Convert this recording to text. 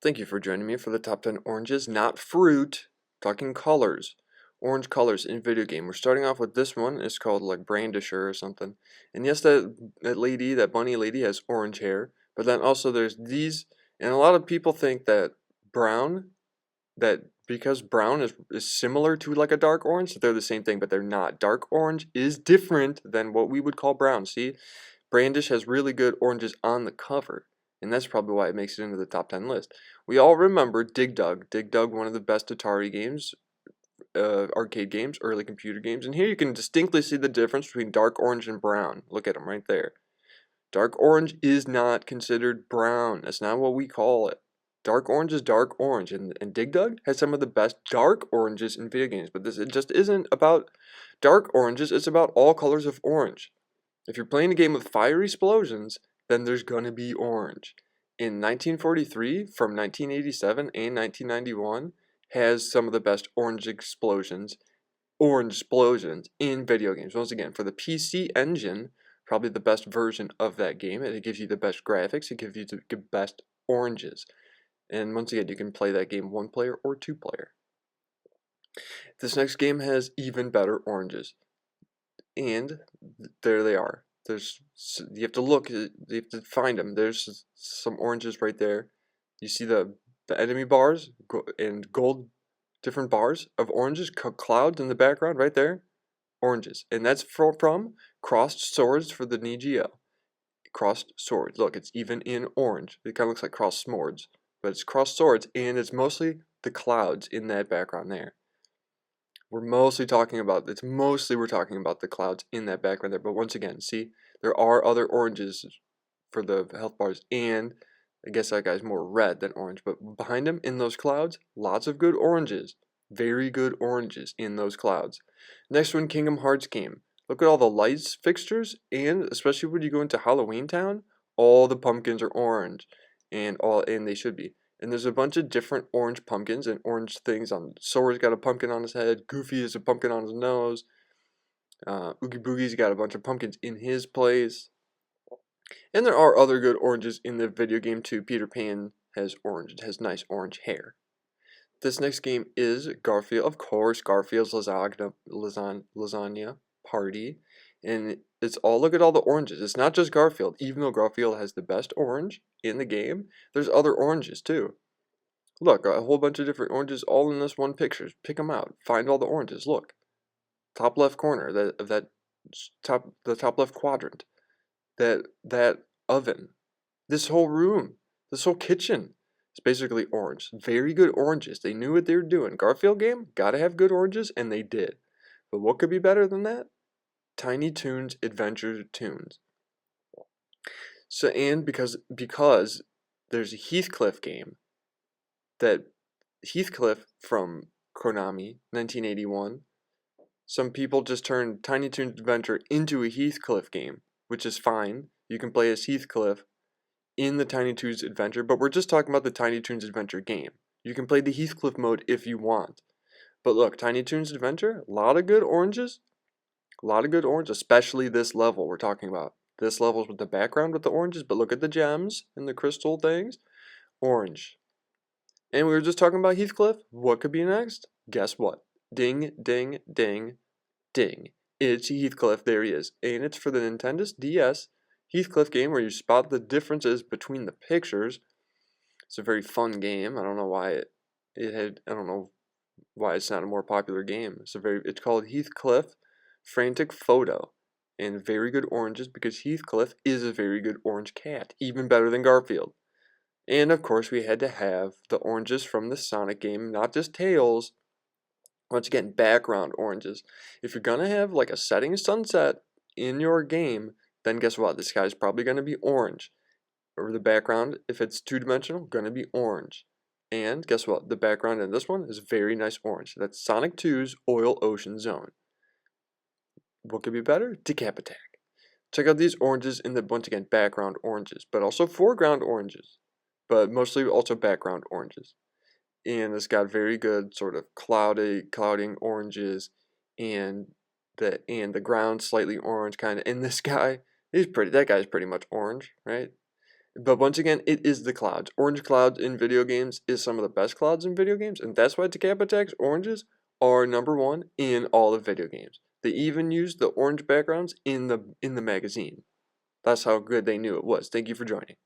Thank you for joining me for the top 10 oranges, not fruit, talking colors. Orange colors in video game. We're starting off with this one. It's called like Brandisher or something. And yes, that lady, that bunny lady has orange hair. But then also there's these, and a lot of people think that brown, that because brown is similar to like a dark orange, that they're the same thing, but they're not. Dark orange is different than what we would call brown. See, Brandish has really good oranges on the cover, and that's probably why it makes it into the top 10 list. We all remember Dig Dug. Dig Dug, one of the best Atari games, arcade games, early computer games, and here you can distinctly see the difference between dark orange and brown. Look at them right there. Dark orange is not considered brown. That's not what we call it. Dark orange is dark orange, and Dig Dug has some of the best dark oranges in video games, but it just isn't about dark oranges, it's about all colors of orange. If you're playing a game with fire explosions, then there's gonna be orange. In 1943, from 1987 and 1991, has some of the best orange explosions in video games. Once again, for the PC Engine, probably the best version of that game. It gives you the best graphics, it gives you the best oranges. And once again, you can play that game one player or two player. This next game has even better oranges. And there they are. You have to look, you have to find them. There's some oranges right there. You see the enemy bars and gold different bars of oranges, clouds in the background right there. Oranges. And that's from Crossed Swords for the Neo Geo. Crossed Swords. Look, it's even in orange. It kind of looks like Crossed Swords, but it's Crossed Swords, and it's mostly the clouds in that background there. We're talking about the clouds in that background there. But once again, see, there are other oranges for the health bars, and I guess that guy's more red than orange. But behind him in those clouds, lots of good oranges. Very good oranges in those clouds. Next one, Kingdom Hearts game. Look at all the lights fixtures, and especially when you go into Halloween Town, all the pumpkins are orange, and they should be. And there's a bunch of different orange pumpkins and orange things on. Sora's got a pumpkin on his head. Goofy has a pumpkin on his nose. Oogie Boogie's got a bunch of pumpkins in his place. And there are other good oranges in the video game too. Peter Pan has orange. It has nice orange hair. This next game is Garfield. Of course, Garfield's lasagna party. And look at all the oranges. It's not just Garfield. Even though Garfield has the best orange in the game, there's other oranges too. Look, a whole bunch of different oranges all in this one picture. Pick them out. Find all the oranges. Look. Top left corner of the top left quadrant. That oven. This whole room. This whole kitchen. It's basically orange. Very good oranges. They knew what they were doing. Garfield game, gotta have good oranges, and they did. But what could be better than that? Tiny Toons Adventure Toons. So, and because there's a Heathcliff game that Heathcliff from Konami, 1981. Some people just turned Tiny Toons Adventure into a Heathcliff game, which is fine. You can play as Heathcliff in the Tiny Toons Adventure, but we're just talking about the Tiny Toons Adventure game. You can play the Heathcliff mode if you want. But look, Tiny Toons Adventure, a lot of good oranges. A lot of good orange, especially this level we're talking about. This level's with the background with the oranges, but look at the gems and the crystal things. Orange. And we were just talking about Heathcliff. What could be next? Guess what? Ding, ding, ding, ding. It's Heathcliff. There he is. And it's for the Nintendo DS Heathcliff game where you spot the differences between the pictures. It's a very fun game. I don't know why I don't know why it's not a more popular game. It's called Heathcliff Frantic Photo. And very good oranges because Heathcliff is a very good orange cat. Even better than Garfield. And of course we had to have the oranges from the Sonic game, not just Tails. Once again, background oranges. If you're gonna have like a setting sunset in your game, then guess what? The sky's probably gonna be orange. Or the background, if it's two-dimensional, gonna be orange. And guess what? The background in this one is very nice orange. That's Sonic 2's Oil Ocean Zone. What could be better? Decap Attack. Check out these oranges in the, once again, background oranges, but also foreground oranges, but mostly also background oranges. And it's got very good sort of clouding oranges, and the ground slightly orange kind of. And this guy, that guy's pretty much orange, right? But once again, it is the clouds. Orange clouds in video games is some of the best clouds in video games, and that's why Decap Attacks oranges are #1 in all of video games. They even used the orange backgrounds in the magazine. That's how good they knew it was. Thank you for joining.